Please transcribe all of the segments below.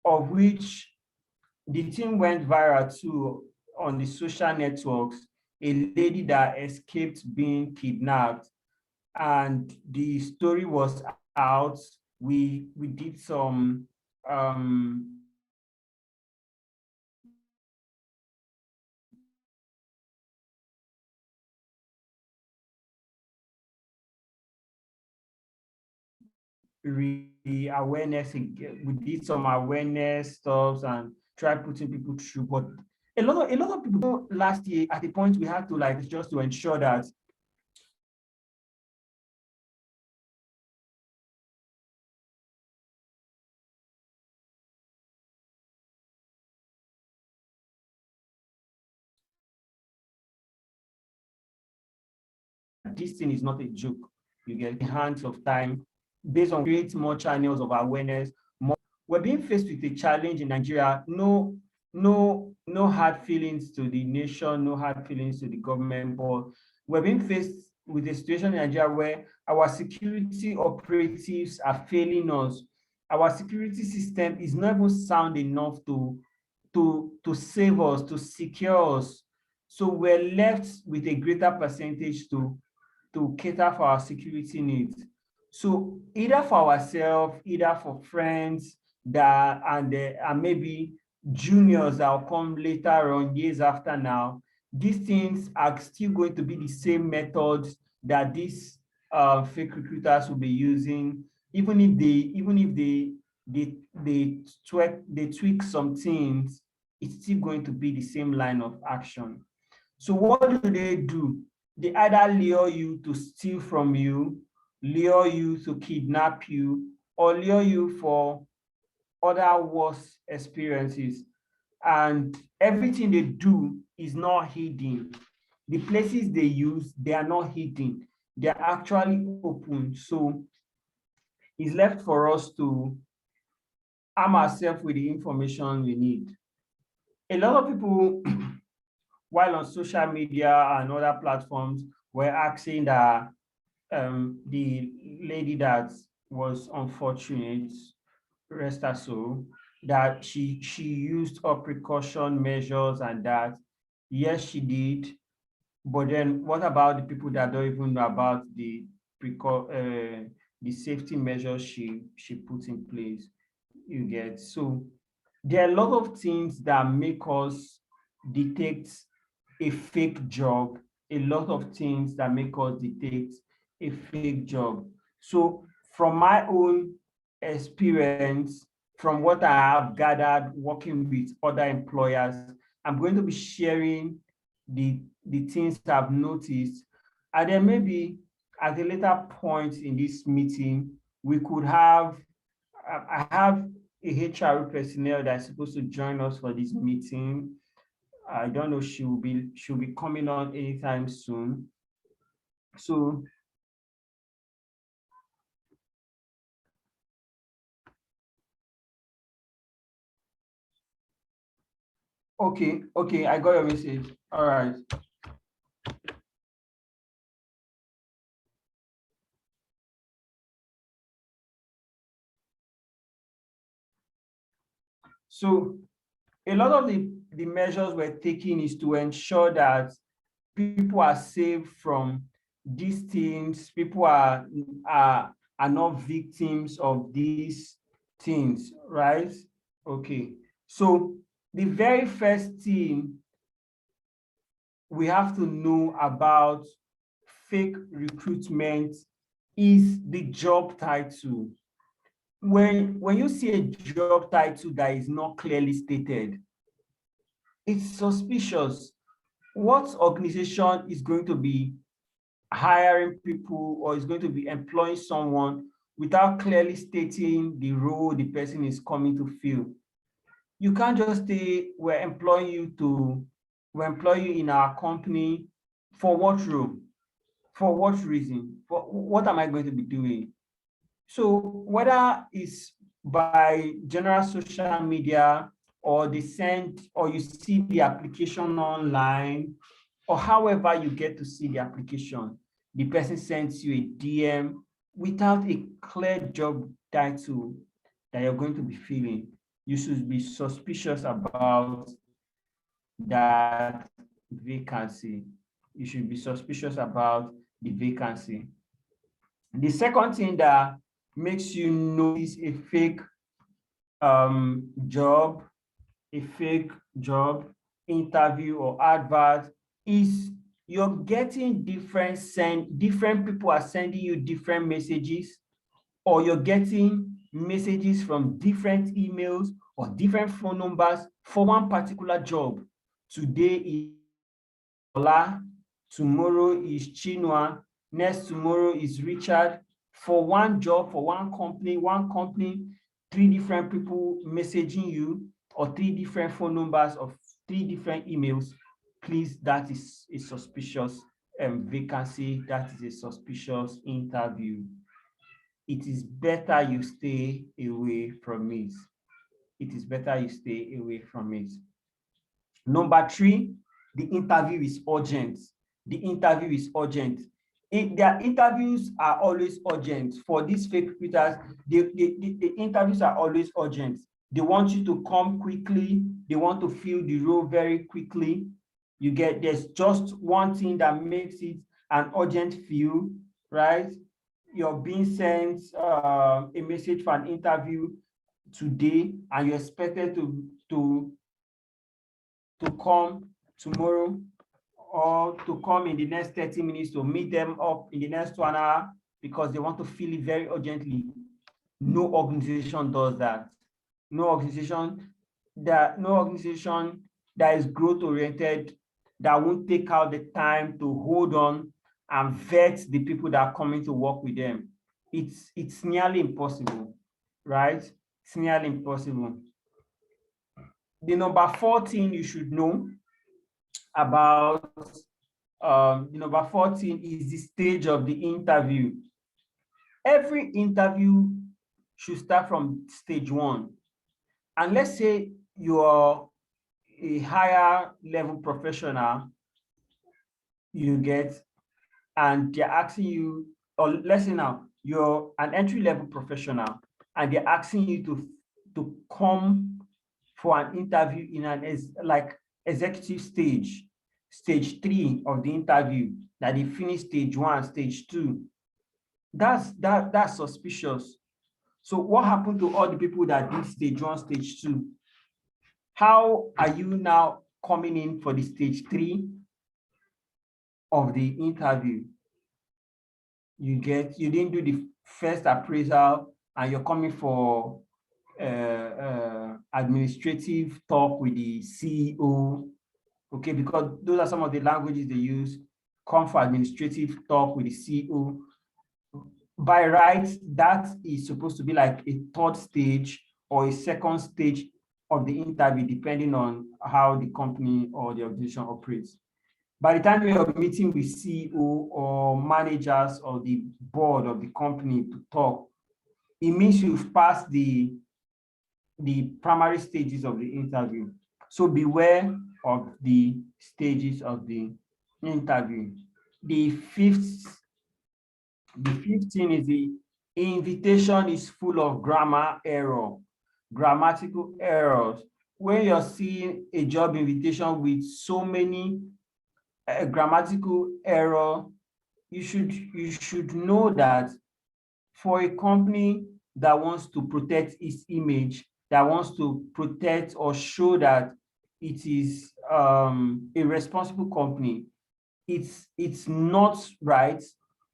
of which the thing went viral too on the social networks, a lady that escaped being kidnapped, and the story was out. We did some awareness, we did some awareness stuff and try putting people through. But a lot of people last year at the point we had to like just to ensure that this thing is not a joke. You get the hands of time based on create more channels of awareness. We're being faced with a challenge in Nigeria. No hard feelings to the nation, no hard feelings to the government, but we're being faced with a situation in Nigeria where our security operatives are failing us. Our security system is not even sound enough to save us, to secure us. So we're left with a greater percentage to cater for our security needs. So either for ourselves, either for friends that and maybe juniors that will come later on, years after now, these things are still going to be the same methods that these fake recruiters will be using, even if they tweak some things, it's still going to be the same line of action. So what do? They either lure you to steal from you, lure you to kidnap you, or lure you for other worse experiences. And everything they do is not hidden. The places they use, they are not hidden. They are actually open. So it's left for us to arm ourselves with the information we need. A lot of people, while on social media and other platforms, were asking that the lady that was unfortunate, rest her soul, that she used all precaution measures and that, yes, she did. But then what about the people that don't even know about the safety measures she put in place? You get. So there are a lot of things that make us detect a fake job, a lot of things that make us detect a fake job. So from my own experience, from what I have gathered working with other employers, I'm going to be sharing the things I've noticed. And then maybe at a later point in this meeting, we could have, I have a HR personnel that's supposed to join us for this meeting. I don't know, she'll be coming on anytime soon. So okay, I got your message. All right. So a lot of the measures we're taking is to ensure that people are safe from these things. People are not victims of these things, right? Okay. So the very first thing we have to know about fake recruitment is the job title. When you see a job title that is not clearly stated, it's suspicious. What organization is going to be hiring people or is going to be employing someone without clearly stating the role the person is coming to fill? You can't just say we're employing you in our company. For what role? For what reason? For what am I going to be doing? So whether it's by general social media or they send or you see the application online or however you get to see the application, the person sends you a DM without a clear job title that you're going to be filling. you should be suspicious about that vacancy. You should be suspicious about the vacancy. The second thing that makes you notice a fake job, a fake job interview or advert is you're getting different people are sending you different messages, or you're getting messages from different emails or different phone numbers for one particular job. Today is Ola, tomorrow is Chinua, next tomorrow is Richard. For one job, for one company, 3 different people messaging you, or 3 different phone numbers of 3 different emails. Please, that is a suspicious vacancy. That is a suspicious interview. It is better you stay away from it. It is better you stay away from it. Number 3, the interview is urgent. The interview is urgent. Their interviews are always urgent. For these fake recruiters, the interviews are always urgent. They want you to come quickly. They want to fill the role very quickly. There's just one thing that makes it an urgent fill, right? You're being sent a message for an interview today, and you're expected to come tomorrow, or to come in the next 30 minutes, to meet them up in the next 1 hour, because they want to fill it very urgently. No organization does that. No organization that is growth oriented, that won't take out the time to hold on and vet the people that are coming to work with them. It's nearly impossible, right? It's nearly impossible. The number 14 you should know about, the number 14 is the stage of the interview. Every interview should start from stage 1. And let's say you are a higher level professional, and they're asking you, or let's say now you're an entry level professional, and they're asking you to come for an interview in an executive stage 3 of the interview, that they finish stage 1, stage 2. That's suspicious. So what happened to all the people that did stage 1, stage 2? How are you now coming in for the stage 3 of the interview? You didn't do the first appraisal, and you're coming for administrative talk with the CEO, okay? Because those are some of the languages they use. Come for administrative talk with the CEO. By right, that is supposed to be like a 3rd stage or a 2nd stage of the interview, depending on how the company or the organization operates. By the time you're meeting with CEO or managers or the board of the company to talk, it means you've passed the primary stages of the interview. So beware of the stages of the interview. The fifth thing is the invitation is full of grammatical errors. When you're seeing a job invitation with so many grammatical error, you should know that for a company that wants to protect its image, that wants to protect or show that it is a responsible company, it's not right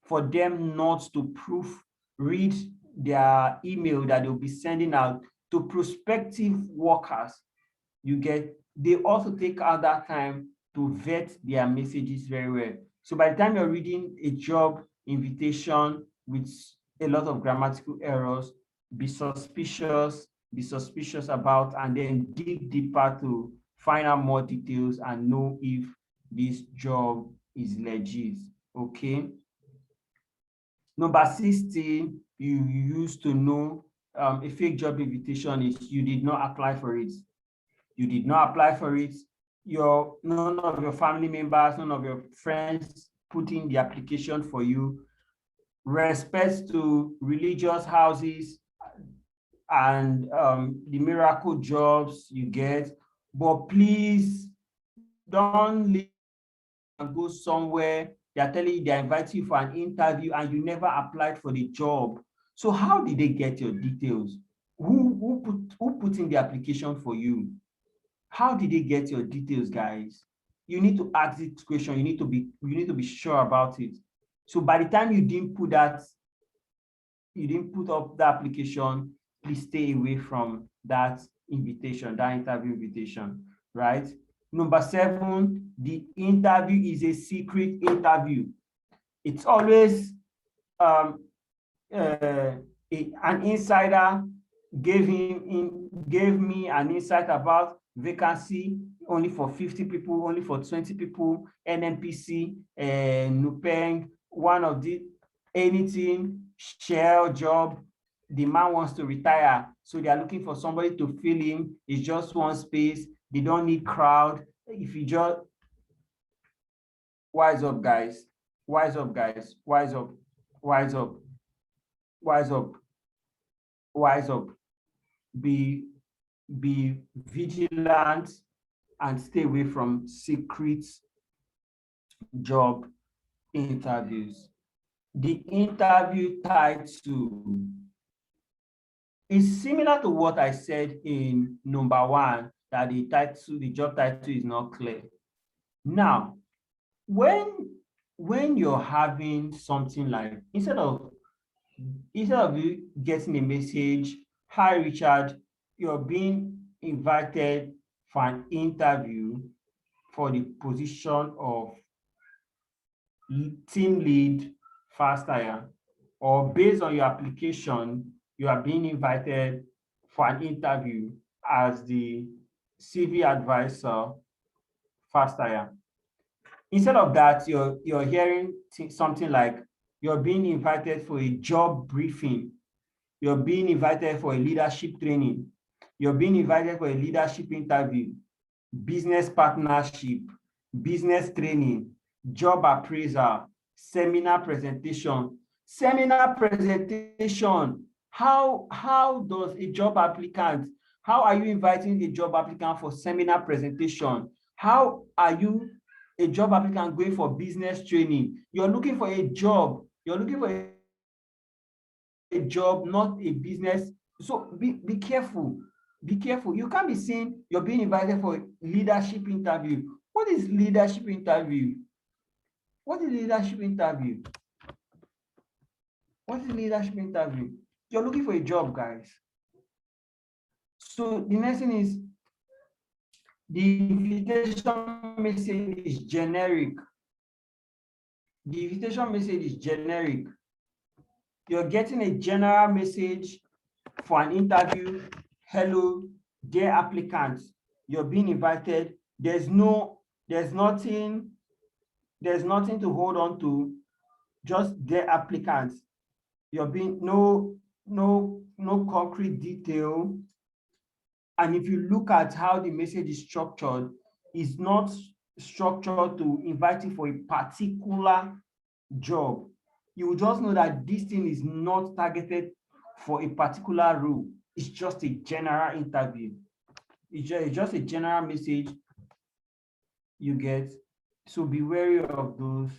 for them not to proofread their email that they'll be sending out to prospective workers. They also take out that time to vet their messages very well. So by the time you're reading a job invitation with a lot of grammatical errors, be suspicious about, and then dig deeper to find out more details and know if this job is legit, okay? Number 16, you used to know a fake job invitation is you did not apply for it. You did not apply for it. None of your family members, none of your friends put in the application for you. Respect to religious houses, and the miracle jobs you get, but please don't leave and go somewhere. They're telling you they're inviting you for an interview and you never applied for the job. So how did they get your details? Who put in the application for you? How did they get your details, guys? You need to ask this question. You need to be sure about it. So by the time you didn't put up the application, please stay away from that invitation, that interview invitation, right? Number 7, the interview is a secret interview. It's always an insider gave me an insight about vacancy only for 50 people, only for 20 people, NNPC, Nupeng, one of the anything, shell job. The man wants to retire, so they are looking for somebody to fill in. It's just one space. They don't need crowd. If you just wise up, guys. Wise up, guys. Wise up. Wise up. Wise up. Wise up. Be vigilant and stay away from secret job interviews. The interview title is similar to what I said in number 1, that the job title is not clear. Now, when you're having something like, instead of you getting a message, "Hi Richard, you're being invited for an interview for the position of team lead fast hire," or based on your application, you are being invited for an interview as the CV advisor fast hire. Instead of that, you're hearing something like, "You're being invited for a job briefing. You're being invited for a leadership training. You're being invited for a leadership interview, business partnership, business training, job appraisal, seminar presentation." Seminar presentation. How does a job applicant, how are you inviting a job applicant for seminar presentation? How are you a job applicant going for business training? You're looking for a job. You're looking for a job, not a business. So be careful. Be careful. You can't be saying you're being invited for a leadership interview. What is leadership interview? What is leadership interview? What is leadership interview? You're looking for a job, guys. So the next thing is, the invitation message is generic. The invitation message is generic. You're getting a general message for an interview. "Hello, dear applicants, you're being invited." There's nothing to hold on to. Just "dear applicants." You're being no concrete detail. And if you look at how the message is structured, it's not structured to invite you for a particular job. You will just know that this thing is not targeted for a particular role. It's just a general interview. It's just a general message you get. So be wary of those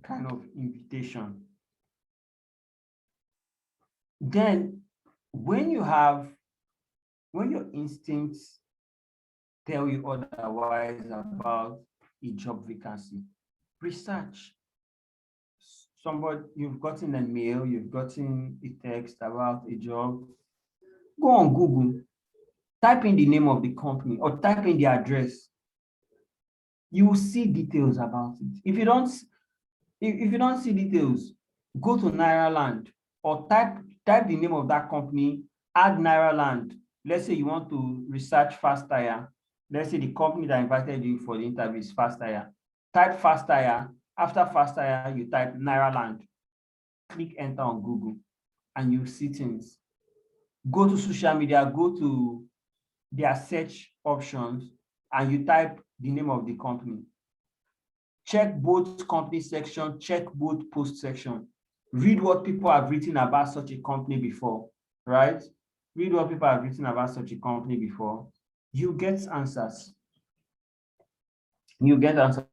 kind of invitation. Then when your instincts tell you otherwise about a job vacancy, research. You've gotten a mail, you've gotten a text about a job. Go on Google, type in the name of the company or type in the address. You will see details about it. If you don't see details, go to Nairaland or type the name of that company, add Nairaland. Let's say you want to research fast hire. Let's say the company that invited you for the interview is fast hire. Type fast hire. After fast hire, you type Nairaland. Click enter on Google and you see things. Go to social media, go to their search options and you type the name of the company. Check both company section, check both post section. Read what people have written about such a company before, right? read what people have written about such a company before. You get answers. You get answers.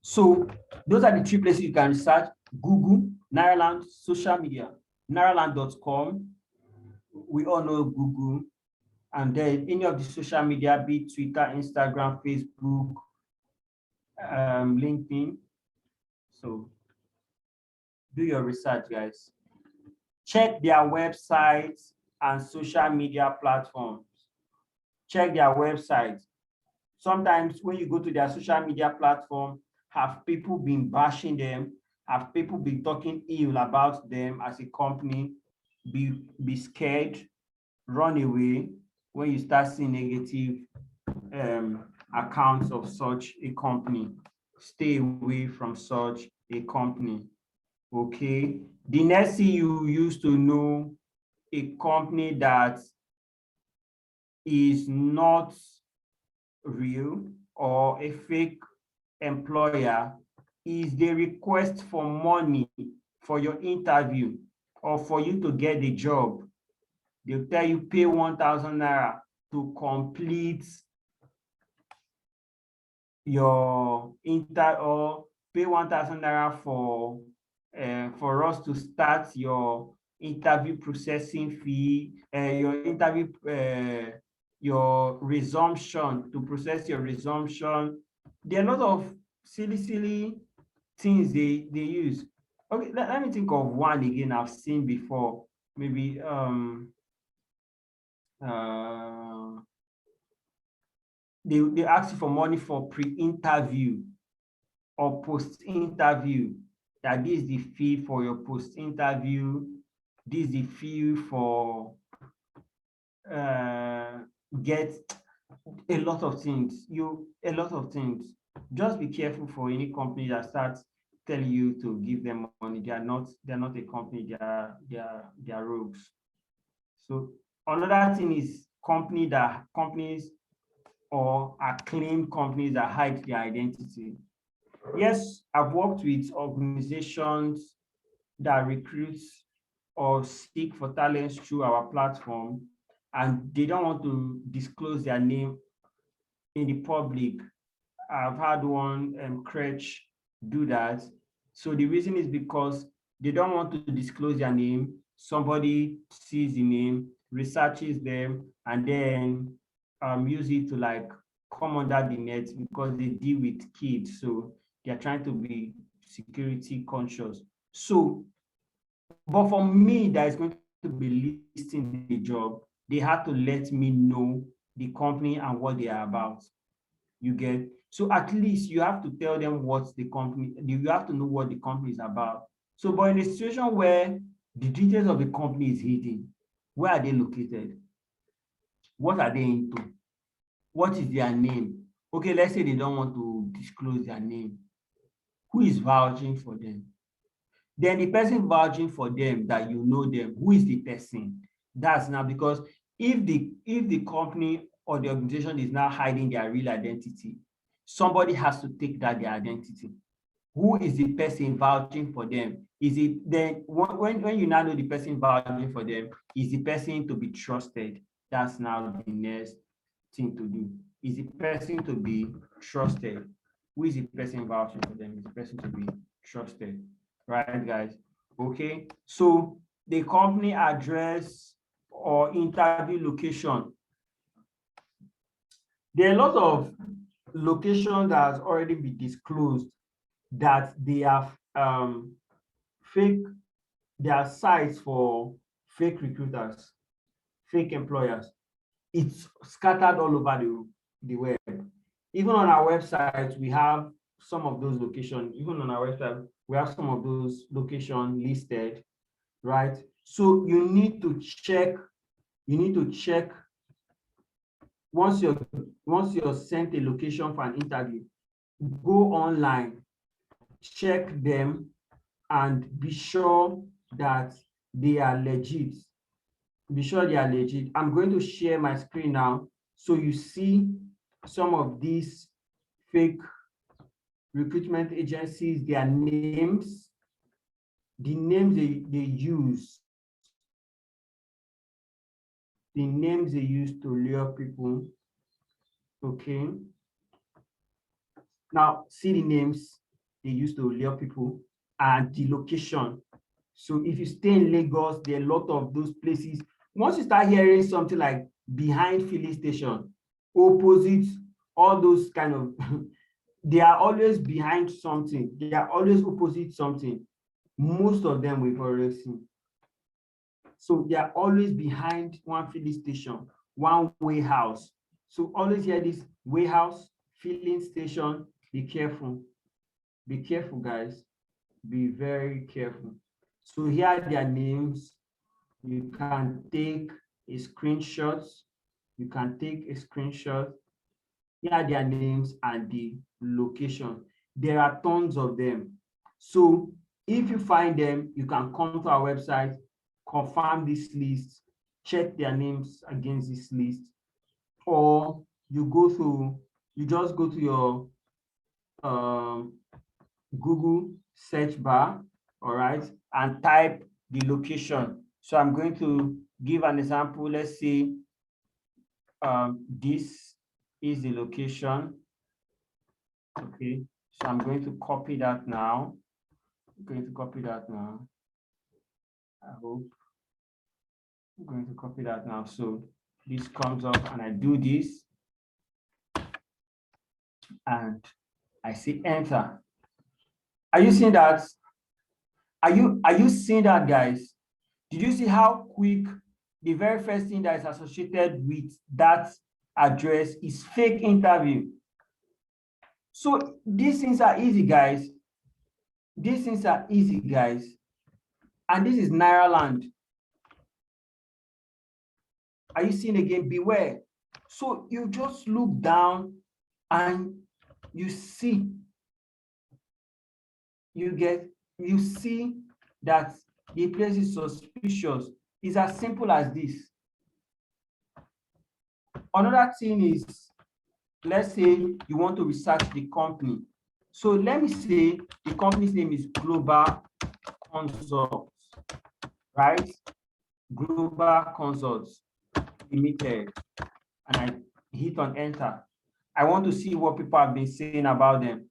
So those are the three places you can research: Google, Nairaland, social media. Nairaland.com. We all know Google. And then any of the social media, be it Twitter, Instagram, Facebook, LinkedIn. So do your research, guys. Check their websites and social media platforms. Check their websites. Sometimes when you go to their social media platform, have people been bashing them? Have people been talking ill about them as a company? Be scared, run away when you start seeing negative accounts of such a company. Stay away from such a company. Okay. The next thing you use to know a company that is not real or a fake employer is the request for money for your interview or for you to get the job. They'll tell you pay 1,000 naira to complete your or pay 1,000 naira for us to start your interview processing fee, your resumption, to process your resumption. There are a lot of silly things they use. Okay, let me think of one again I've seen before. Maybe they ask you for money for pre-interview or post-interview. That this is the fee for your post-interview. This is the fee for get a lot of things. Just be careful for any company that starts telling you to give them money. They're not a company. They are rogues. So another thing is companies or acclaimed companies that hide their identity. Yes, I've worked with organizations that recruit or seek for talents through our platform, and they don't want to disclose their name in the public. I've had one crutch do that. So the reason is because they don't want to disclose their name. Somebody sees the name, researches them, and then use it to like come under the net because they deal with kids. So they're trying to be security conscious. So, but for me, that is going to be listing the job, they have to let me know the company and what they are about. You get? So at least you have to tell them what the company, you have to know what the company is about. So, but in a situation where the details of the company is hidden, where are they located? What are they into? What is their name? Okay, let's say they don't want to disclose their name. Who is vouching for them? Then the person vouching for them, that you know them, who is the person? That's now, because if the company or the organization is now hiding their real identity, somebody has to take that their identity. Who is the person vouching for them? Is it then when you now know the person vouching for them, is the person to be trusted? That's now the next thing to do. Is the person to be trusted? Who is the person vouching for them? Is the person to be trusted? Right, guys? Okay. So the company address or interview location. There are a lot of locations that has already been disclosed that they have fake, they are sites for fake recruiters, fake employers. It's scattered all over the web. Even on our website, we have some of those locations. Even on our website, we have some of those locations listed, right? So you need to check once you're sent a location for an interview, go online, check them, and be sure that they are legit. Be sure they are legit. I'm going to share my screen now so you see some of these fake recruitment agencies, their names, the names they use the names they use to lure people. Okay. Now, see the names they use to lure people and the location. So if you stay in Lagos, there are a lot of those places. Once you start hearing something like behind filling station, opposite, all those kind of, they are always behind something. They are always opposite something. Most of them we've already seen. So they are always behind one filling station, one warehouse. So always hear this warehouse, filling station. Be careful. Be careful, guys. Be very careful. So here are their names. You can take a screenshot. You can take a screenshot. Here are their names and the location. There are tons of them. So if you find them, you can come to our website, confirm this list, check their names against this list, or you just go to your Google search bar, all right, and type the location. So I'm going to give an example. Let's say this is the location. Okay, so I'm going to copy that now. I'm going to copy that now. I hope I'm going to copy that now. So this comes up and I do this and I say enter. Are you seeing that? Are you seeing that, guys? Did you see how quick the very first thing that is associated with that address is fake interview? So these things are easy, guys. These things are easy, guys. And this is Nairaland. Are you seeing again? Beware. So you just look down and you see, you see that the place is suspicious. It's as simple as this. Another thing is, let's say you want to research the company. So let me say the company's name is Global Consults, right? Global Consults Limited. And I hit on enter. I want to see what people have been saying about them.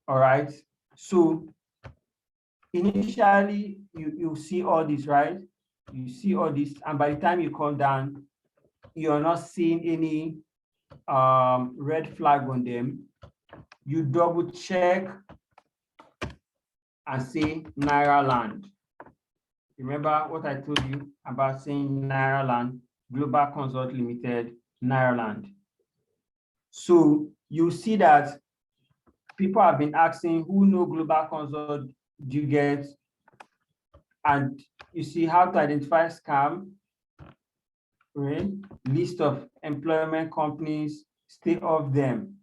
All right. So initially, you see all this, right? You see all this, and by the time you come down, you're not seeing any red flag on them. You double check and say Nairaland. Remember what I told you about saying Nairaland, Global Consult Limited, Nairaland. So you see that people have been asking who know Global Consult do you get? And you see how to identify scam, right? List of employment companies, stay off them.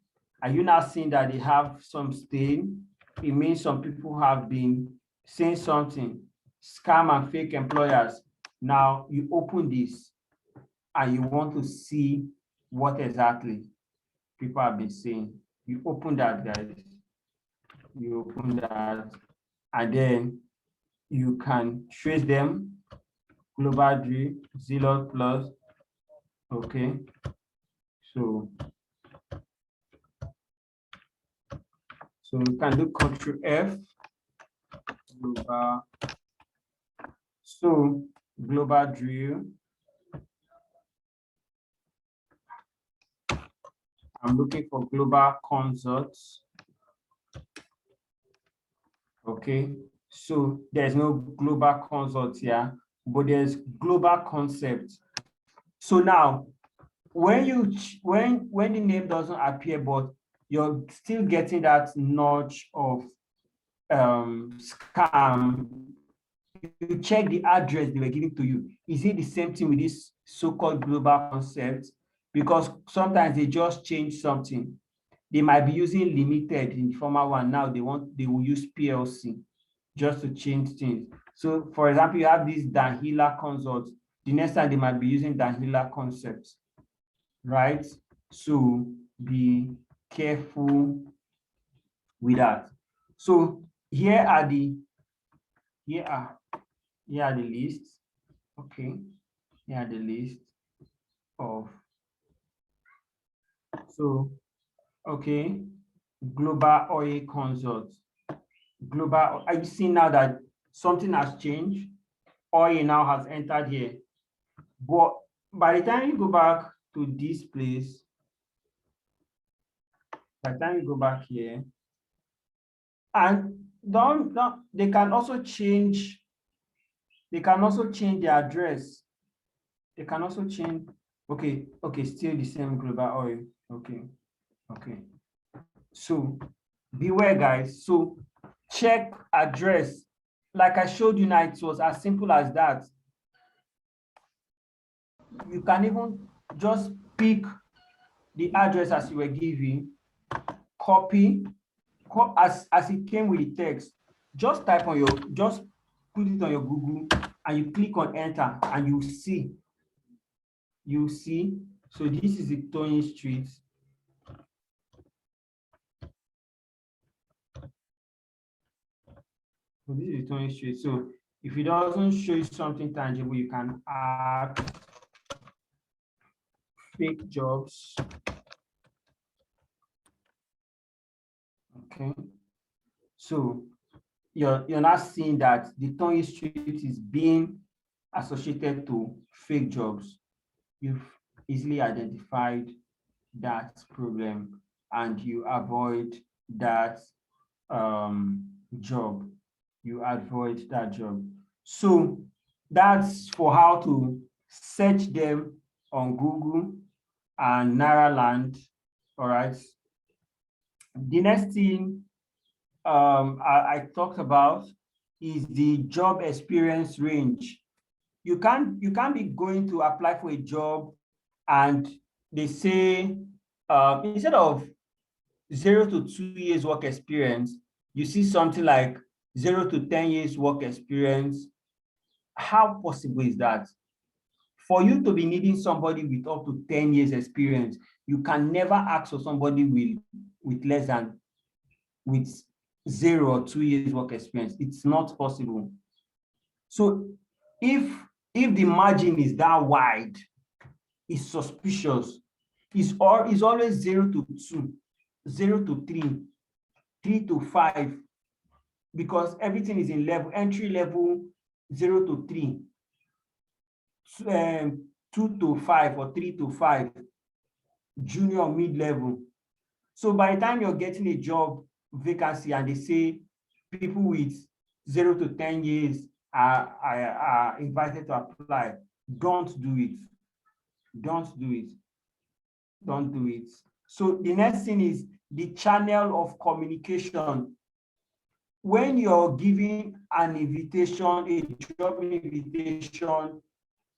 Are you now seeing that they have some stain? It means some people have been saying something, scam and fake employers. Now you open this and you want to see what exactly people have been saying. You open that, guys. You open that, and then you can trace them. Global Drill, Zilot Plus. Okay. So you can do Control F. Global. So Global Drill. I'm looking for Global Consults. Okay. So there's no Global Consult here, but there's Global Concept. So now, when the name doesn't appear, but you're still getting that notch of scam, you check the address they were giving to you. Is it the same thing with this so-called Global Concept? Because sometimes they just change something. They might be using limited in the former one. Now they will use PLC just to change things. So for example, you have this Danhila Consult. The next time they might be using Danhila Concepts, right? So be careful with that. So here are the lists. Okay, here are the lists. of. So, okay, global oil consult. Global, are you seeing now that something has changed? Oil now has entered here. But by the time you go back to this place, by the time you go back here, and don't they can also change the address. They can also change. Okay, still the same global oil. Okay. So beware, guys. So check address. Like I showed you now, it was as simple as that. You can even just pick the address as you were giving, copy as it came with the text. Just put it on your Google and you click on enter and you see. So this is the Tony Street. So this is the Tony Street. So if it doesn't show you something tangible, you can add fake jobs. Okay. So you're not seeing that the Tony Street is being associated to fake jobs. You've easily identified that problem and you avoid that job. You avoid that job. So that's for how to search them on Google and Nairaland. All right. The next thing I talked about is the job experience range. You can't be going to apply for a job and they say instead of 0 to 2 years work experience, you see something like 0 to 10 years work experience. How possible is that? For you to be needing somebody with up to 10 years experience, you can never ask for somebody with less than 0 or 2 years work experience. It's not possible. So if the margin is that wide, it's suspicious. It's always 0 to 2, 0 to 3, 3 to 5, because everything is in entry level 0 to 3, 2 to 5 or 3 to 5, junior mid-level. So by the time you're getting a job vacancy and they say people with 0 to 10 years are invited to apply, don't do it. Don't do it. Don't do it. So the next thing is the channel of communication. When you're giving an invitation, a job invitation,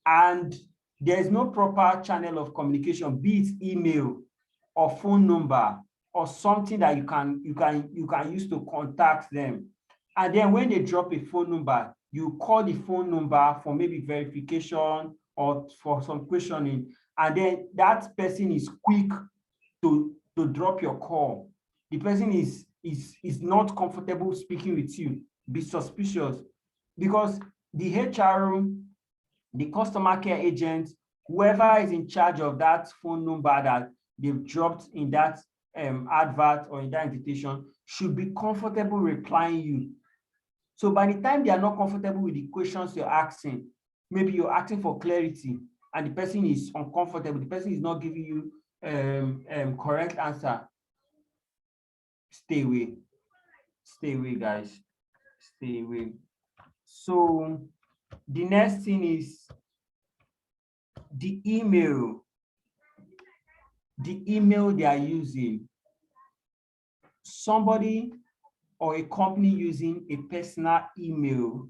and there's no proper channel of communication, be it email or phone number or something that you can use to contact them. And then when they drop a phone number, you call the phone number for maybe verification or for some questioning, and then that person is quick to drop your call. The person is not comfortable speaking with you. Be suspicious, because the HR, the customer care agent, whoever is in charge of that phone number that they've dropped in that advert or in that invitation should be comfortable replying you. So by the time they are not comfortable with the questions you're asking, maybe you're asking for clarity and the person is uncomfortable, the person is not giving you correct answer, stay away. Stay away, guys. Stay away. So the next thing is the email. The email they are using. Somebody or a company using a personal email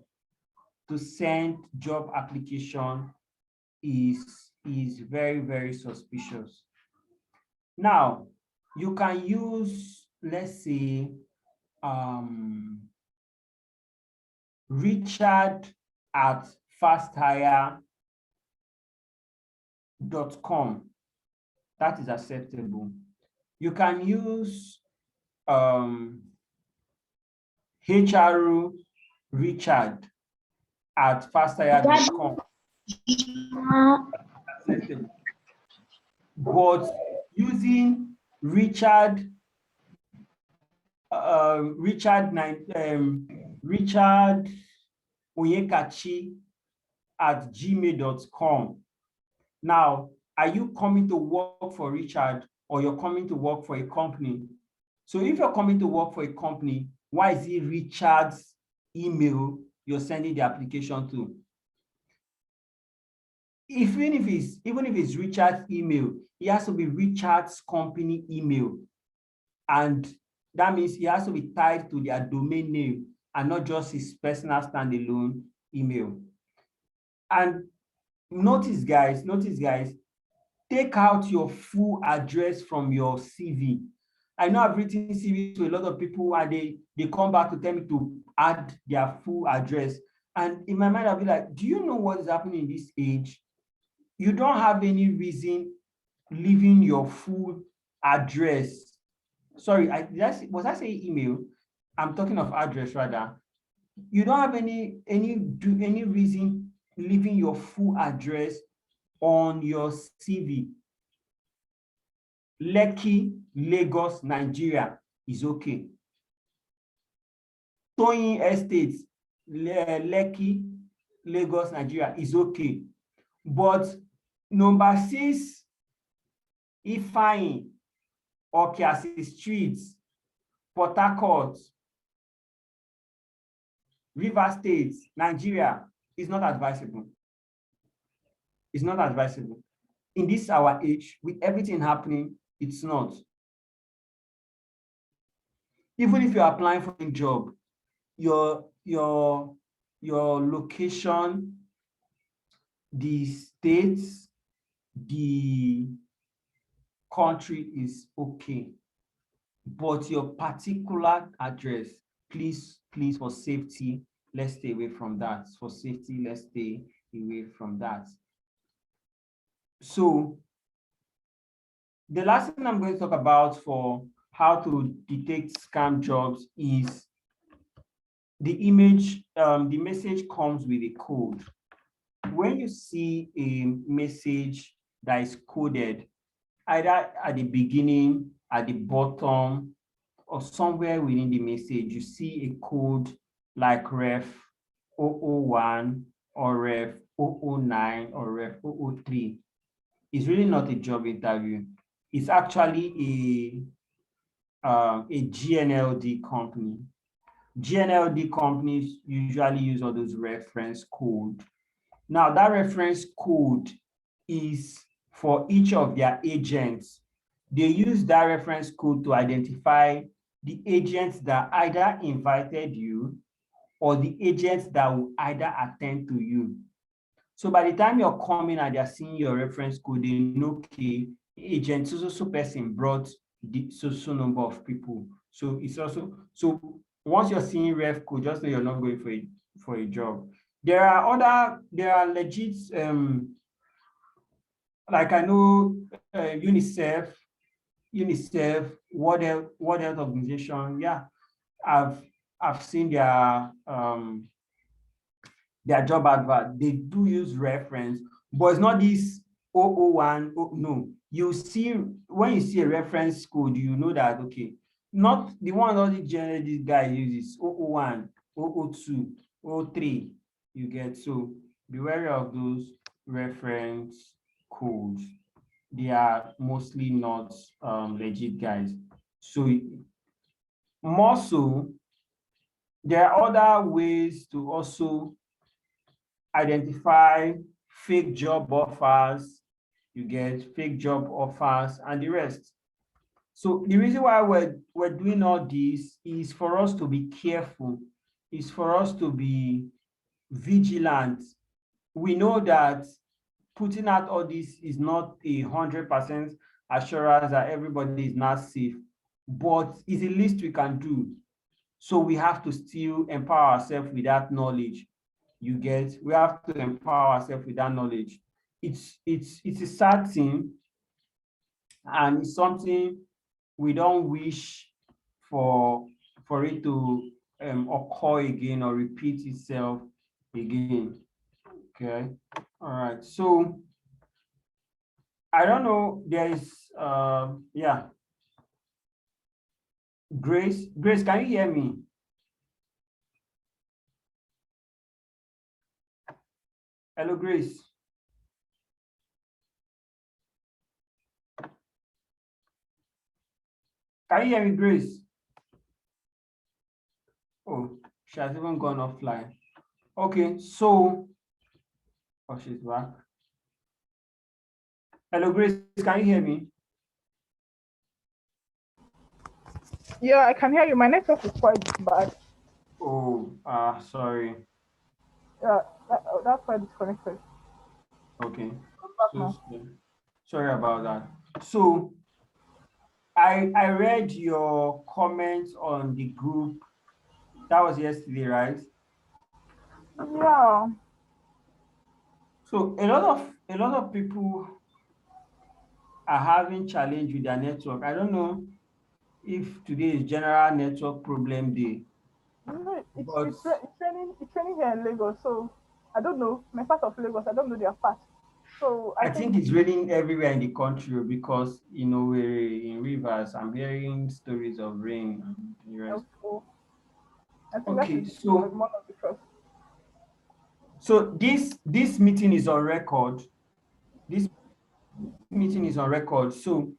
to send job application is very, very suspicious. Now, you can use, let's say, richard@fasthire.com. That is acceptable. You can use richard@fasthire.com. Acceptable. but using Richard Richard Onyekachi at gmail.com. Now, are you coming to work for Richard or you're coming to work for a company? So if you're coming to work for a company, why is it Richard's email you're sending the application to? Even if it's Richard's email, it has to be Richard's company email. And that means it has to be tied to their domain name and not just his personal standalone email. And notice guys, take out your full address from your CV. I know I've written CV to a lot of people and they come back to tell me to add their full address. And in my mind, I'll be like, do you know what is happening in this age? You don't have any reason leaving your full address. Sorry, was I saying email? I'm talking of address rather. You don't have any reason leaving your full address on your CV. Lekki, Lagos, Nigeria is okay. Toyin Estate, Lekki, Lagos, Nigeria is okay. But number 6, Ifeanyi, Okiasi Street, Port Harcourt, River State, Nigeria is not advisable. It's not advisable. In this our age, with everything happening, it's not. Even if you're applying for a job, your location, the states, the country is okay. But your particular address, please, for safety, let's stay away from that. For safety, let's stay away from that. So the last thing I'm going to talk about for how to detect scam jobs is the image, the message comes with a code. When you see a message that is coded, either at the beginning, at the bottom, or somewhere within the message, you see a code like ref 001 or ref 009 or ref 003. It's really not a job interview. It's actually a GNLD company. GNLD companies usually use all those reference code. Now that reference code is for each of their agents. They use that reference code to identify the agents that either invited you or the agents that will either attend to you. So by the time you're coming and they're seeing your reference code, they know, okay, agent so person brought the so number of people. So it's also, so once you're seeing ref code, just know you're not going for a job. There are legit, like I know UNICEF, World Health Organization. Yeah, I've seen their job advert. They do use reference, but it's not this 001. No, you see, when you see a reference code, you know that, okay, not the one all the general this guy uses 001, 002, 003. You get, so be wary of those reference codes. They are mostly not legit guys. So more so, there are other ways to also identify fake job offers. You get fake job offers and the rest. So the reason why we're doing all this is for us to be careful, is for us to be vigilant. We know that putting out all this is not 100% assurance that everybody is not safe, but it's the least we can do. So we have to still empower ourselves with that knowledge. You get, we have to empower ourselves with that knowledge. It's a sad thing, and it's something we don't wish for it to occur again or repeat itself again. Okay, all right. So I don't know. There is, yeah. Grace, can you hear me? Hello, Grace. Can you hear me, Grace? Oh, she has even gone offline. Okay, so, oh, she's back. Hello, Grace, can you hear me? Yeah, I can hear you. My network is quite bad. Oh, sorry. Yeah, that's why I disconnected. Okay, I'm back so now. sorry about that. So I read your comments on the group. That was yesterday, right? Yeah, So a lot of people are having challenge with their network. I don't know if today is general network problem day, no, but it's raining here in Lagos. So I don't know my part of Lagos. I don't know their part. So I I think think it's raining everywhere in the country because we're in rivers. I'm hearing stories of rain and the rest. also, I think that Okay, is so one of the first. this meeting is on record. This meeting is on record. So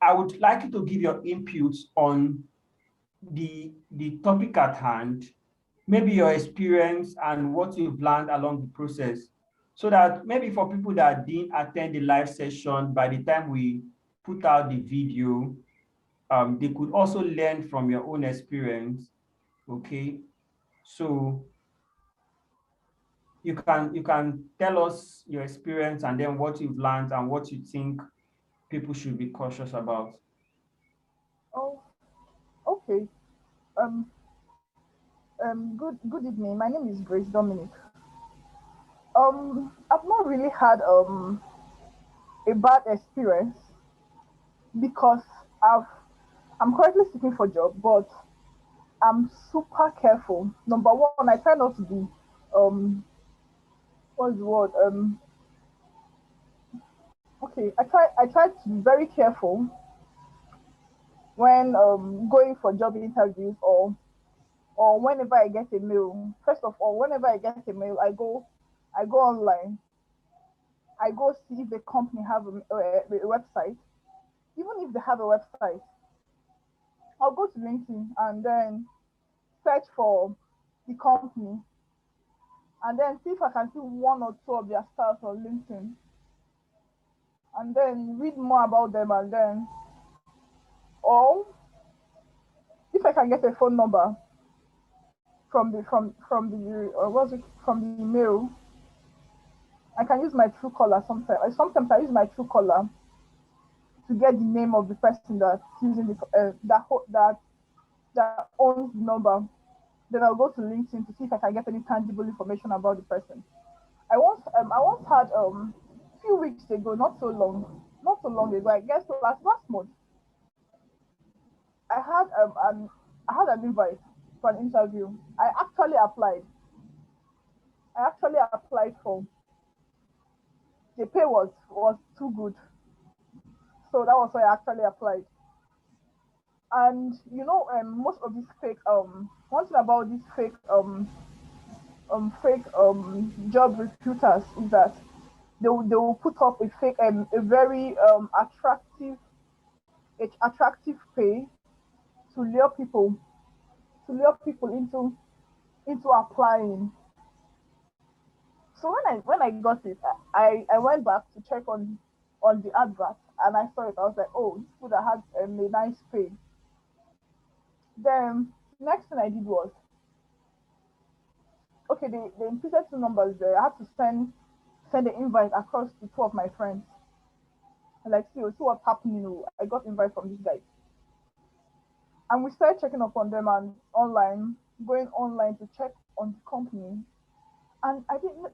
I would like you to give your input on the topic at hand, maybe your experience and what you've learned along the process, so that maybe for people that didn't attend the live session, by the time we put out the video, they could also learn from your own experience. Okay, so you can tell us your experience and then what you've learned and what you think people should be cautious about. Oh, okay. Um, good evening. My name is Grace Dominic. I've not really had a bad experience because I've I'm currently seeking for a job, but I'm super careful. Number one, I try not to be um what's the word? Okay, I try to be very careful when going for job interviews or whenever I get a mail. First of all, whenever I get a mail, I go online. I go see if the company have a website. Even if they have a website, I'll go to LinkedIn and then search for the company and then see if I can see one or two of their stars on LinkedIn and then read more about them and then or if I can get a phone number from the what's it from the email, I can use my true caller sometimes. Sometimes I use my true caller to get the name of the person that's using that owns the number. Then I'll go to LinkedIn to see if I can get any tangible information about the person. I once had few weeks ago, not so long ago. I guess last month, I had I had an invite for an interview. I actually applied for. The pay was too good, so that was why I actually applied. And most of these fake one thing about these fake job recruiters is that they will put up a fake a very attractive pay to lure people into applying. So when I got it, I went back to check on the advert and I saw it. I was like, oh, this would have had a nice pay. Then next thing I did was, okay, they included two numbers there. I had to send the invite across to two of my friends. And like, see what's happening. Oh, I got invite from this guy. And we started checking up on them and going online to check on the company. And I didn't,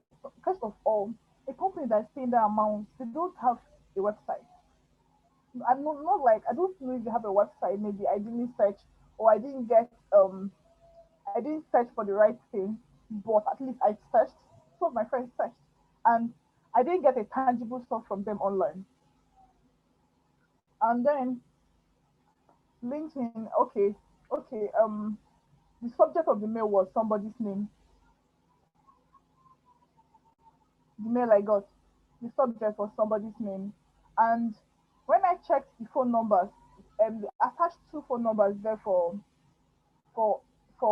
first of all, a company that's paying that amount, they don't have a website. I'm not like, I don't know if they have a website. Maybe I didn't search or I didn't search for the right thing, but at least I searched. Some of my friends searched, and I didn't get a tangible stuff from them online. And then LinkedIn, okay, okay, the subject of the mail was somebody's name. The mail I got, the subject was somebody's name. And when I checked the phone numbers, they attached two phone numbers there for for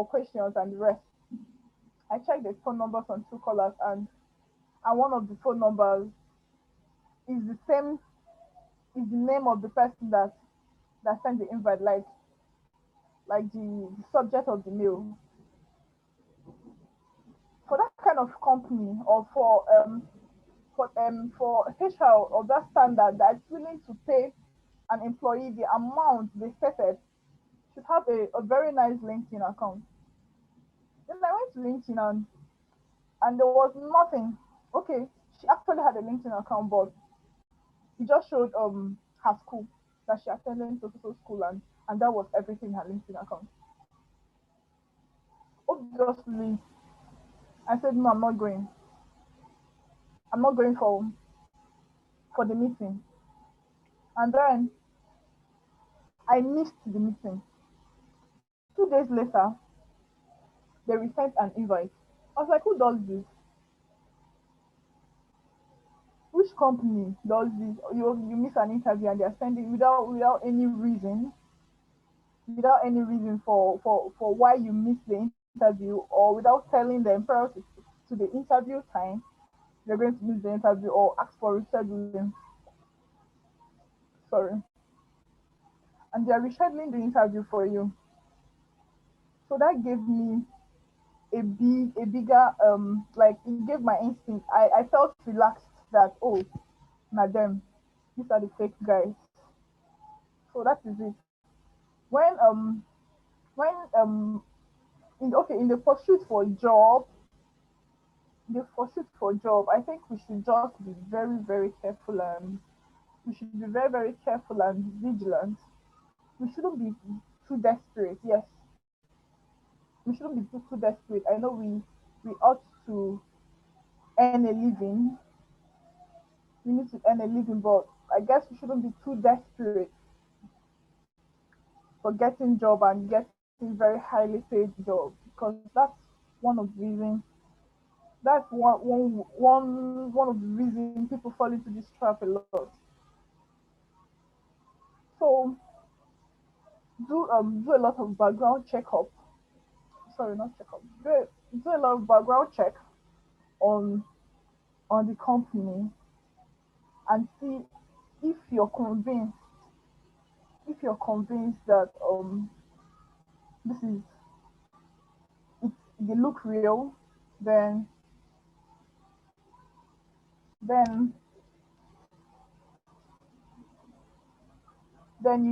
questions and the rest. I checked the phone numbers on two callers, and one of the phone numbers is the same, is the name of the person that sent the invite, like the subject of the mail. For that kind of company, or for HR of that standard that's willing to pay an employee the amount they stated, should have a very nice LinkedIn account. Then I went to LinkedIn, and there was nothing. Okay, she actually had a LinkedIn account, but it just showed her school, that she attended so school, and that was everything in her LinkedIn account. Obviously, I said no, I'm not going. I'm not going for the meeting. And then I missed the meeting. 2 days later, they resent an invite. I was like, who does this? Which company does this? You miss an interview and they're sending without any reason, for why you missed the interview, or without telling them prior to the interview time you're going to miss the interview, or ask for rescheduling. Sorry. And they're rescheduling the interview for you. So that gave me a bigger, like, it gave my instinct. I felt relaxed that, oh, madam, these are the fake guys. So that is it. When when in the pursuit for job, I think we should just be very, very careful, and we should be very, very careful and vigilant. We shouldn't be too desperate. Yes, we shouldn't be too desperate. I know we ought to earn a living. We need to earn a living, but I guess we shouldn't be too desperate for getting job and getting very highly paid job, because that's one of the reasons. That's one of the reasons people fall into this trap a lot. So do a lot of background checkup. Sorry, not checkup. Do a lot of background check on the company, and see if you're convinced that this is it, they look real, then then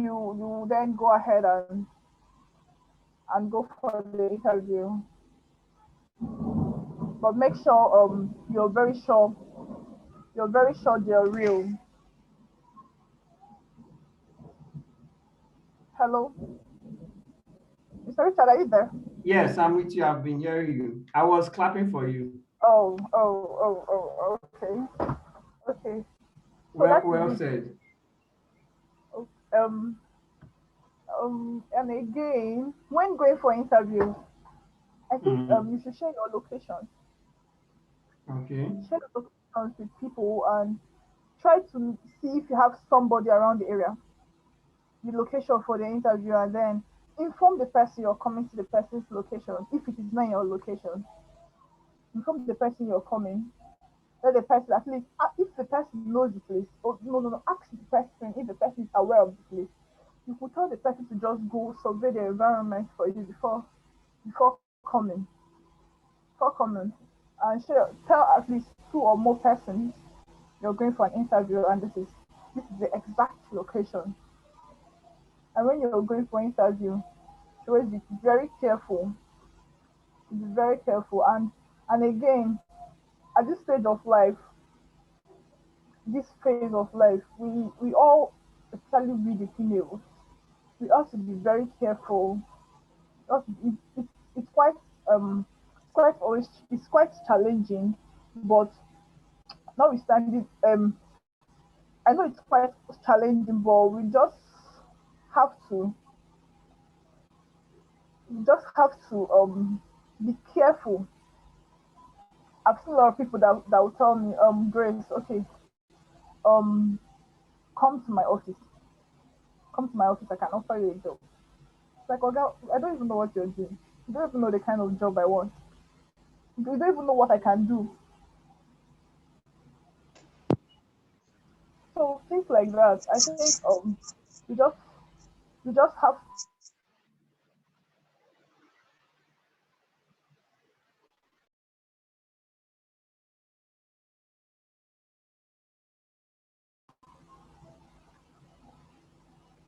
you then go ahead and go for the interview. But make sure you're very sure they're real. Hello, Mr. Richard, are you there? Yes, I'm with you. I've been hearing you. I was clapping for you. Okay. Okay. So Well, that is well it. said. Um, and again, when going for interviews, I think Mhm. you should share your location. Okay. Share the locations with people, and try to see if you have somebody around the area, the location for the interview, and then inform the person you're coming to the person's location. If it is not your location, inform the person you're coming. Let the person, at least, if the person knows the place, or no, ask the person if the person is aware of the place. You could tell the person to just go survey the environment for you before coming, and share, tell at least two or more persons you're going for an interview, and this is the exact location. And when you're going for interview, always be very careful. Be very careful. And again, at this stage of life, this phase of life, we all, especially read the females, we have to be very careful. It's quite it's quite challenging, but notwithstanding, I know it's quite challenging, but have to we just have to be careful. I've seen a lot of people that will tell me, Grace, okay, um, come to my office. Come to my office, I can offer you a job. It's like, okay, I don't even know what you're doing. You don't even know the kind of job I want. You don't even know what I can do. So things like that. I think we just we just have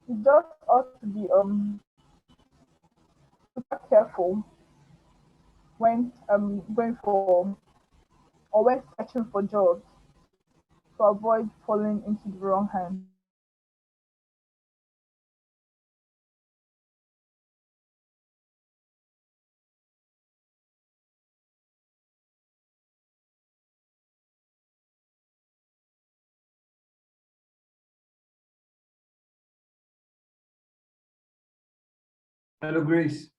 we just ought to be super careful when going for or when searching for jobs to avoid falling into the wrong hands. Hello, Grace.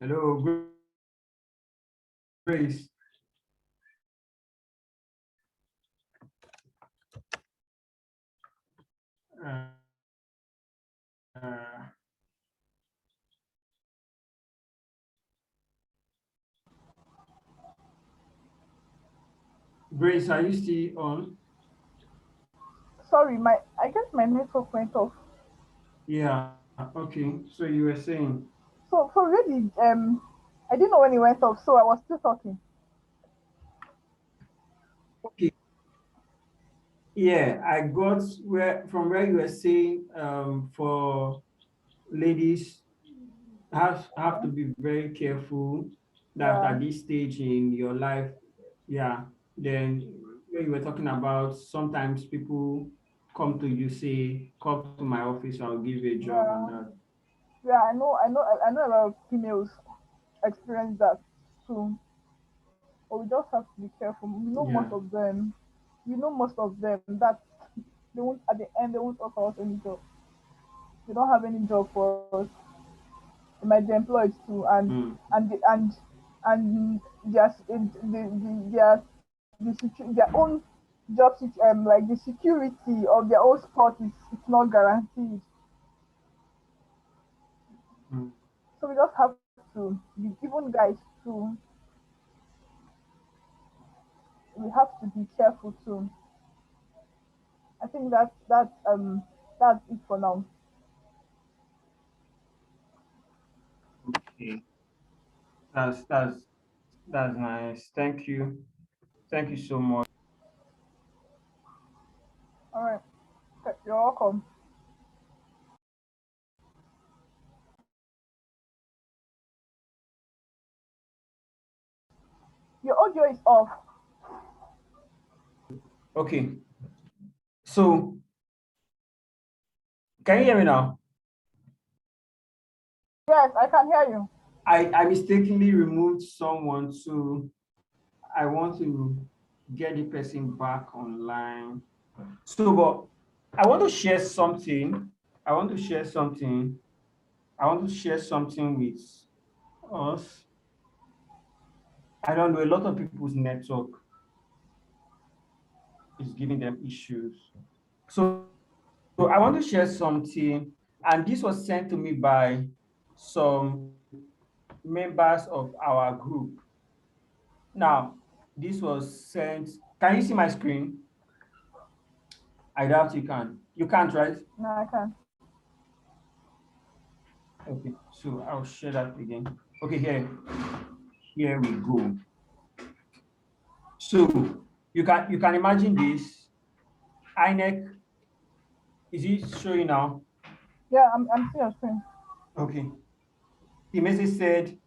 Hello, Grace. Uh, uh, Grace, are you still on? Sorry, my I guess my network went off. Yeah. Okay. So you were saying. So really I didn't know when it went off, so I was still talking. Okay. Yeah, I got where you were saying for ladies have to be very careful that Yeah, at this stage in your life, yeah, then where you were talking about sometimes people come to you say, come to my office, I'll give you a job and yeah, that. yeah. I know a lot of females experience that too. But we just have to be careful. Yeah. We know most of them that they won't at the end they won't offer us any job. They don't have any job for us. They might be employed too, Mm. and their own like the security of their own spot is it's not guaranteed. Mm. So we just have to be even guys too. We have to be careful too. I think that's it for now. Okay. That's nice. Thank you. Thank you so much. All right. Okay, you're welcome. Your audio is off. Okay. So can you hear me now? Yes, I can hear you. I mistakenly removed someone, so I want to get the person back online. So, but I want to share something. I want to share something. I want to share something with us. I don't know, a lot of people's network is giving them issues. So I want to share something, and this was sent to me by some members of our group. Now, this was sent. Can you see my screen? I doubt you can. You can't, right? No, I can. Okay, so I'll share that again. Okay, here we go. So you can imagine this. INEC, is it showing now? Yeah, I'm seeing your screen. Okay. The message said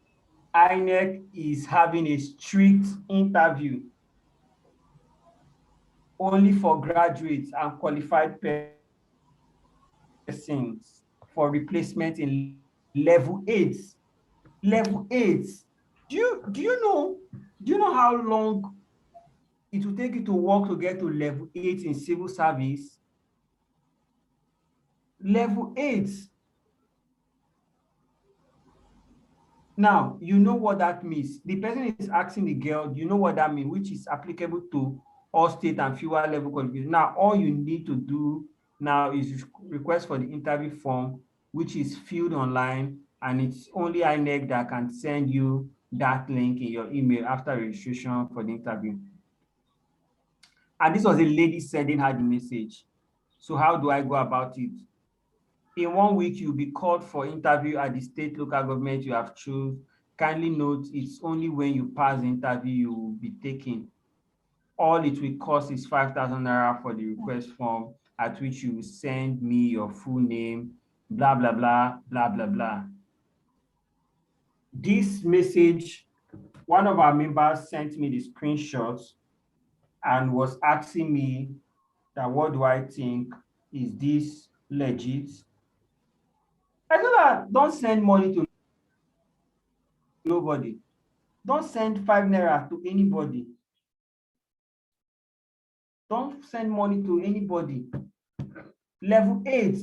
INEC is having a strict interview only for graduates and qualified persons for replacement in level 8. Level 8. Do you know how long it will take you to work to get to level 8 in civil service. Level 8. Now, you know what that means. The person is asking the girl, you know what that means, which is applicable to all state and fewer level qualifications. Now, all you need to do now is request for the interview form, which is filled online, and it's only INEC that can send you that link in your email after registration for the interview. And this was a lady sending her the message. So how do I go about it? In 1 week, you'll be called for interview at the state local government you have chosen. Kindly note, it's only when you pass the interview you will be taken. All it will cost is 5,000 naira for the request form, at which you will send me your full name, blah, blah, blah, blah, blah, blah. This message, one of our members sent me the screenshots and was asking me that what do I think? Is this legit? I told her, don't send money to nobody. Don't send 5 naira to anybody. Don't send money to anybody. Level 8.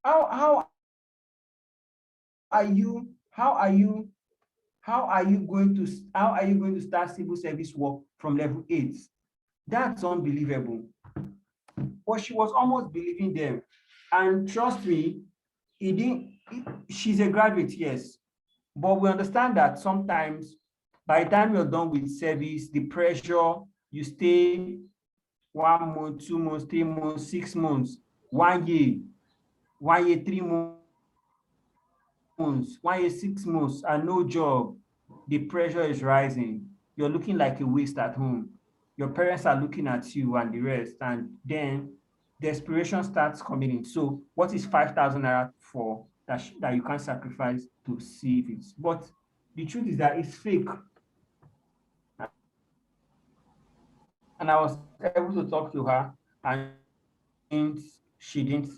How are you going to start civil service work from level 8? That's unbelievable. But she was almost believing them. And trust me, she's a graduate, yes. But we understand that sometimes by the time you're done with service, the pressure, you stay 1 month, 2 months, 3 months, 6 months, 1 year, 3 months, 1 year, 6 months, and no job. The pressure is rising. You're looking like a waste at home. Your parents are looking at you and the rest, and then desperation starts coming in. So what is 5,000 naira for that you can't sacrifice to see if it's, but the truth is that it's fake. And I was able to talk to her, and she didn't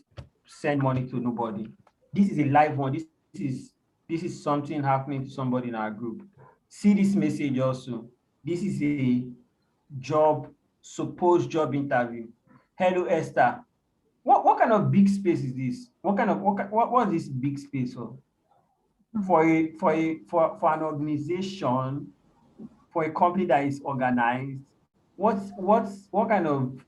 send money to nobody. This is a live one. This is something happening to somebody in our group. See this message also. This is a supposed job interview. Hello, Esther. What kind of big space is this? What is this big space for? For an organization, for a company that is organized, what kind of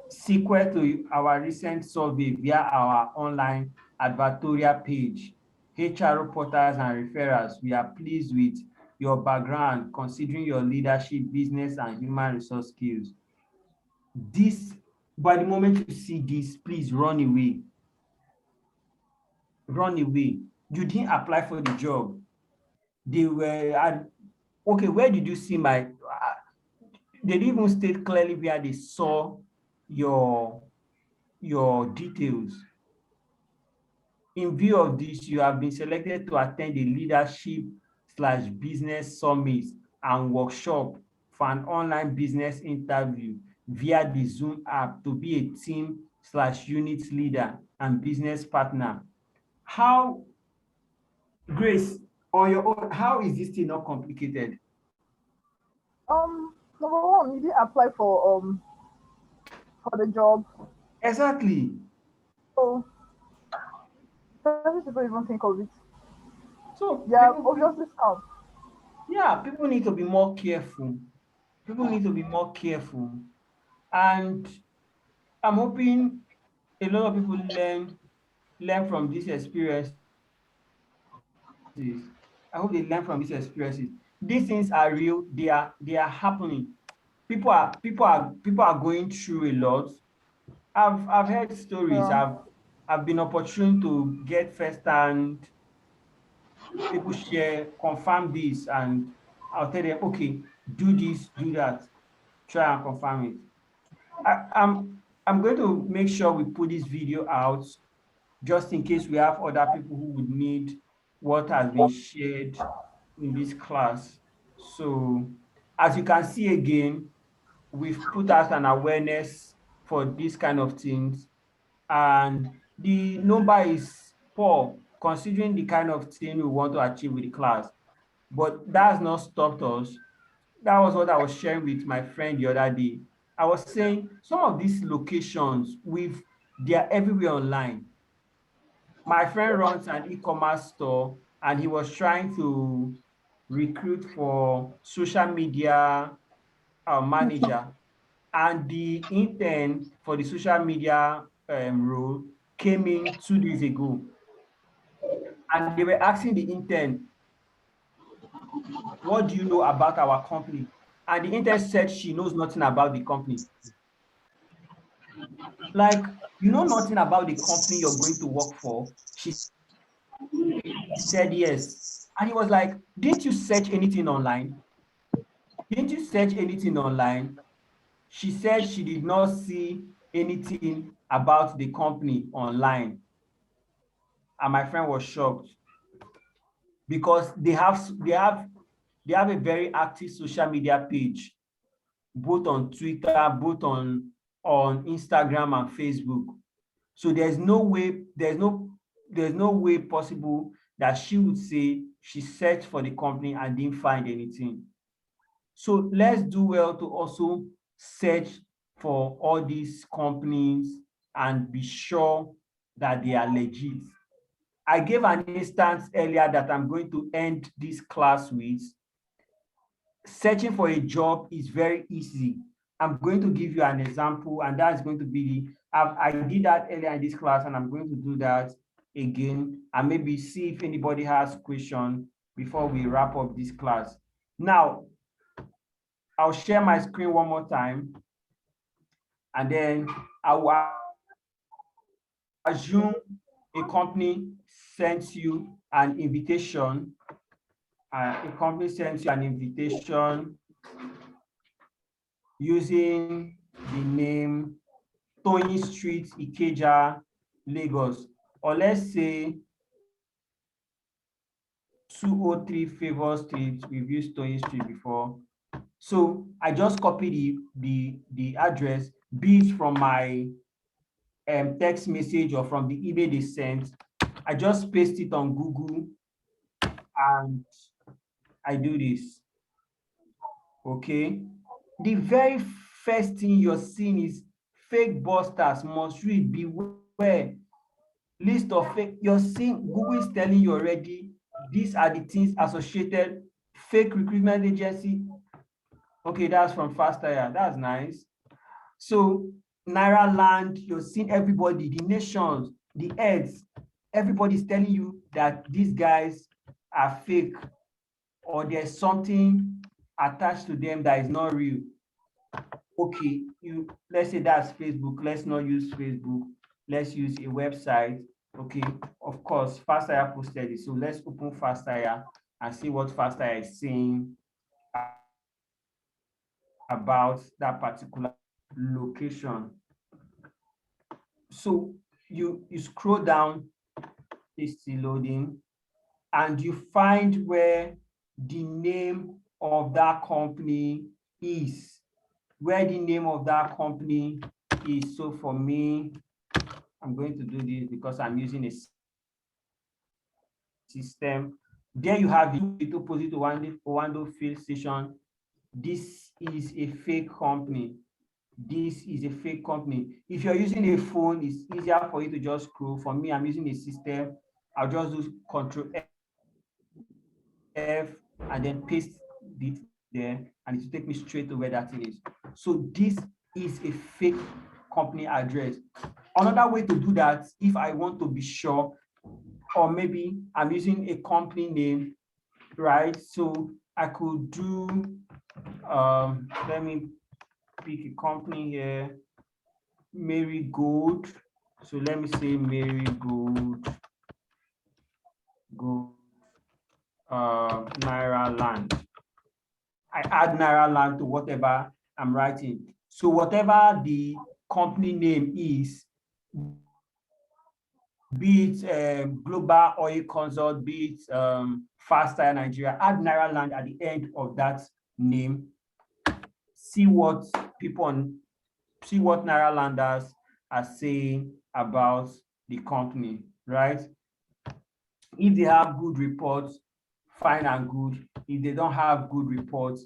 sequel to our recent survey via our online advertorial page, HR reporters and referrals, we are pleased with your background considering your leadership, business, and human resource skills. This, by the moment you see this, please run away. Run away. You didn't apply for the job. They were, okay, where did you see my, they didn't even state clearly where they saw your details. In view of this, you have been selected to attend a leadership/business summit and workshop for an online business interview via the Zoom app to be a team/unit leader and business partner. How, Grace, on your own, how is this thing not complicated? Number one, you didn't apply for the job. Exactly. So people even think of it. So yeah, obviously scam. Yeah, people need to be more careful. People need to be more careful. And I'm hoping a lot of people learn from these experiences. I hope they learn from these experiences. These things are real. They are happening. People are going through a lot. I've heard stories. Yeah. I've been opportune to get firsthand people share, confirm this, and I'll tell them, okay, do this, do that, try and confirm it. I'm going to make sure we put this video out just in case we have other people who would need what has been shared in this class. So as you can see again, we've put out an awareness for these kind of things, and the number is poor considering the kind of thing we want to achieve with the class. But that has not stopped us. that was what I was sharing with my friend the other day. I was saying some of these locations they are everywhere online. My friend runs an e-commerce store and he was trying to recruit for social media manager, and the intern for the social media role came in 2 days ago, and they were asking the intern, what do you know about our company? And the intern said she knows nothing about the company. Like, you know nothing about the company you're going to work for? She said yes. And he was like, didn't you search anything online? Didn't you search anything online? She said she did not see anything about the company online. And my friend was shocked because they have a very active social media page, both on Twitter, both on Instagram and Facebook. So there's no way possible that she would say she searched for the company and didn't find anything. So let's do well to also search for all these companies and be sure that they are legit. I gave an instance earlier that I'm going to end this class with. Searching for a job is very easy. I'm going to give you an example, and that's going to be I did that earlier in this class, and I'm going to do that again, and maybe see if anybody has question before we wrap up this class. Now, I'll share my screen one more time, and then I will assume a company sends you an invitation. A company sends you an invitation using the name Tony Street, Ikeja, Lagos, or let's say 203 Favor Street. We've used Tony Street before. So I just copy the address, be it from my text message or from the email they sent. I just paste it on Google and I do this. Okay. The very first thing you're seeing is fake busters must read, beware. List of fake, you're seeing Google is telling you already, these are the things associated, fake recruitment agency. Okay, that's from Fastire. That's nice. So Nairaland, you're seeing everybody, the nations, the heads, everybody's telling you that these guys are fake or there's something attached to them that is not real. Okay, let's say that's Facebook. Let's not use Facebook. Let's use a website. Okay, of course, Fastire posted it. So let's open Fastire and see what Fastire is saying about that particular location. So you scroll down, it's still loading, and you find where the name of that company is. Where the name of that company is. So for me, I'm going to do this because I'm using a system. There you have it opposite Owando Field Station. This is a fake company. This is a fake company. If you're using a phone, it's easier for you to just scroll. For me, I'm using a system. I'll just do Control F and then paste it there, and it will take me straight to where that thing is. So this is a fake company address. Another way to do that, if I want to be sure, or maybe I'm using a company name, right? So I could do, let me pick a company here, Marigold. So let me say Marigold, Nairaland. I add Nairaland to whatever I'm writing. So whatever the company name is, be it Global Oil Consult, be it Fastire Nigeria, add Nairaland at the end of that name. See what Nairalanders are saying about the company, right? If they have good reports, fine and good. If they don't have good reports,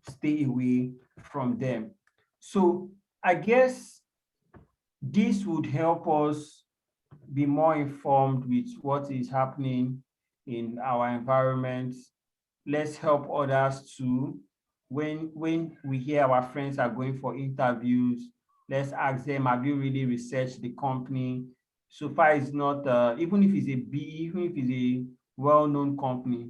stay away from them. So I guess this would help us be more informed with what is happening in our environment. Let's help others too. When we hear our friends are going for interviews, let's ask them, have you really researched the company? So far, it's not, even if it's a even if it's a well-known company,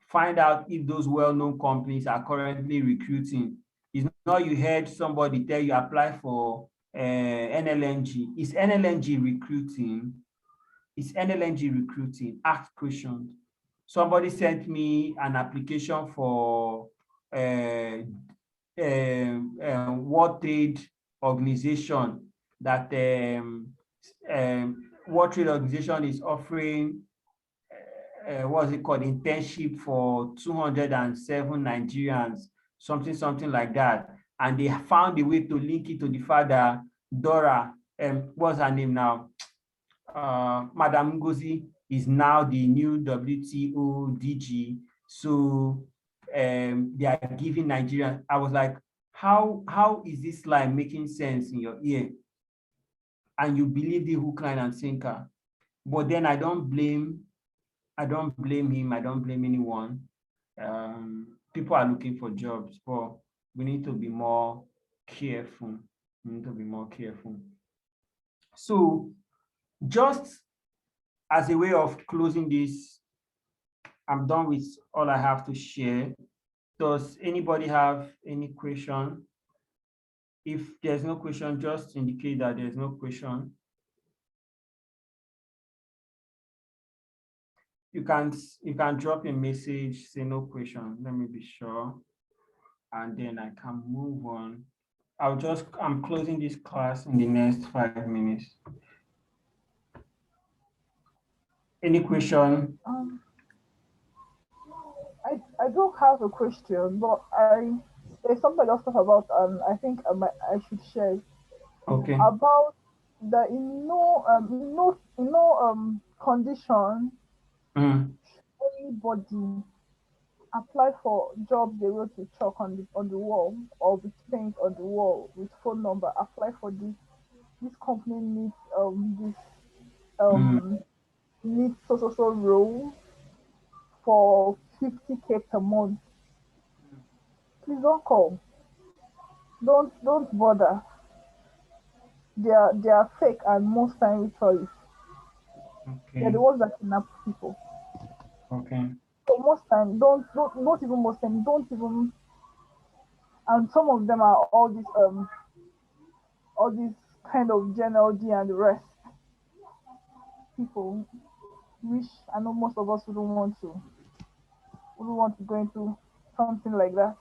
find out if those well-known companies are currently recruiting. It's not you heard somebody tell you apply for NLNG. Is NLNG recruiting? Is NLNG recruiting? Ask questions. Somebody sent me an application for World Trade Organization that World Trade Organization is offering what's it called, internship for 207 Nigerians, something like that. And they found a way to link it to the fact that Dora, what's her name now? Madam Ngozi is now the new WTO DG. So they are giving Nigerians. I was like, how is this line making sense in your ear? And you believe the hook, line, and sinker. But then I don't blame him. I don't blame anyone. People are looking for jobs, but we need to be more careful. We need to be more careful. So just as a way of closing this, I'm done with all I have to share. Does anybody have any question? If there's no question, just indicate that there's no question. You can drop a message, say no question. Let me be sure. And then I can move on. I'm closing this class in the next 5 minutes. Any question? I do have a question, but there's something I just thought about, and I think I should share Okay. about the in no condition anybody apply for job they wrote with chalk on the wall or with paint on the wall with phone number. Apply for this company needs this needs so role for 50K per month. Please don't call. Don't bother. They are fake, and most time ritualists. They're Okay. the ones that kidnap people. Okay. So most time, don't not even most time, don't even. And some of them are all these kind of Gen D and the rest people. Which I know most of us wouldn't want to go into something like that.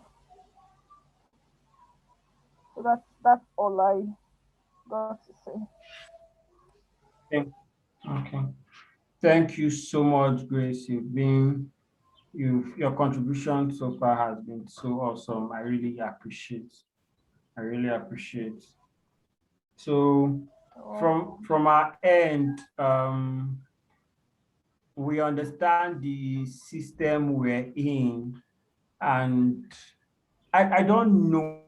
So that's all I got to say. Okay. Thank you so much, Grace. Your contribution so far has been so awesome. I really appreciate. So from our end, we understand the system we're in, and I don't know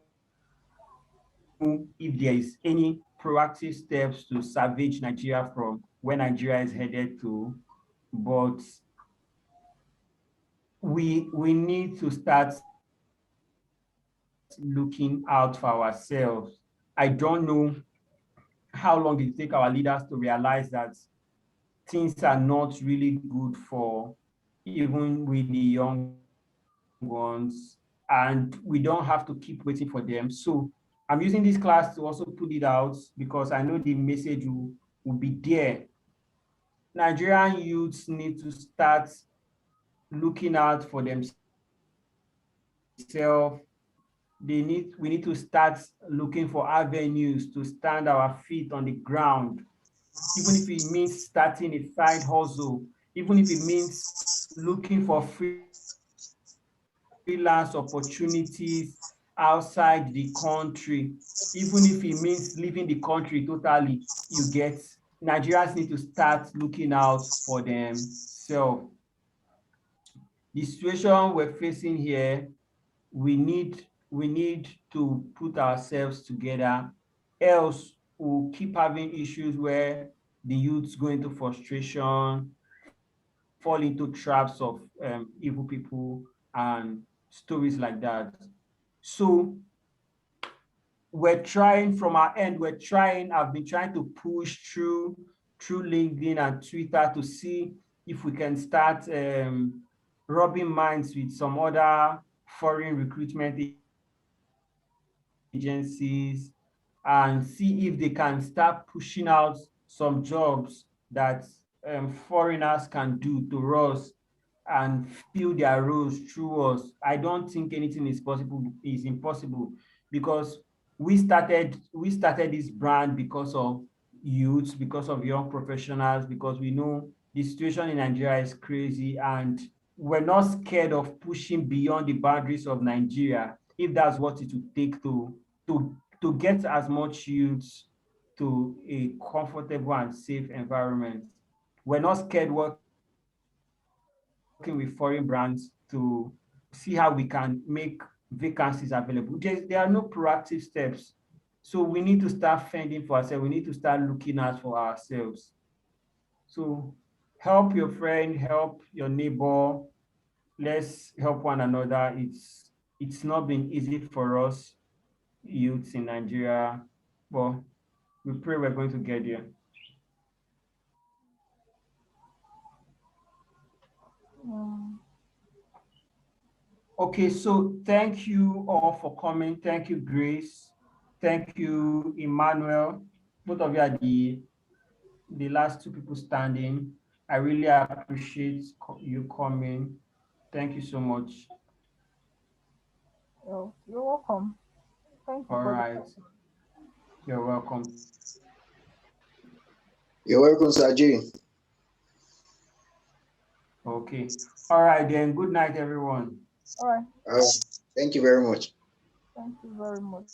if there is any proactive steps to salvage Nigeria from where Nigeria is headed to, but we need to start looking out for ourselves. I don't know how long it take our leaders to realize that things are not really good for even with the young ones, and we don't have to keep waiting for them. So I'm using this class to also put it out because I know the message will be there. Nigerian youths need to start looking out for themselves. We need to start looking for avenues to stand our feet on the ground, even if it means starting a side hustle, even if it means looking for freelance opportunities outside the country, even if it means leaving the country totally. You get, Nigerians need to start looking out for themselves. The situation we're facing here, we need we need to put ourselves together, else we'll keep having issues where the youths go into frustration, fall into traps of evil people and stories like that. So we're trying from our end, I've been trying to push through LinkedIn and Twitter to see if we can start rubbing minds with some other foreign recruitment agencies and see if they can start pushing out some jobs that foreigners can do to us and fill their roles through us. I don't think anything is impossible, because we started this brand because of youths, because of young professionals, because we know the situation in Nigeria is crazy, and we're not scared of pushing beyond the boundaries of Nigeria if that's what it would take to get as much youths to a comfortable and safe environment. We're not scared working with foreign brands to see how we can make vacancies available. There are no proactive steps. So we need to start fending for ourselves. We need to start looking out for ourselves. So help your friend, help your neighbor. Let's help one another. It's not been easy for us youths in Nigeria, but we pray we're going to get there. Mm. Okay, so thank you all for coming. Thank you, Grace. Thank you, Emmanuel. Both of you are the last two people standing. I really appreciate you coming. Thank you so much. You're welcome. Thank you All for the right, you're welcome. You're welcome, Saji. Okay. All right, then. Good night, everyone. all right. Thank you very much. Thank you very much.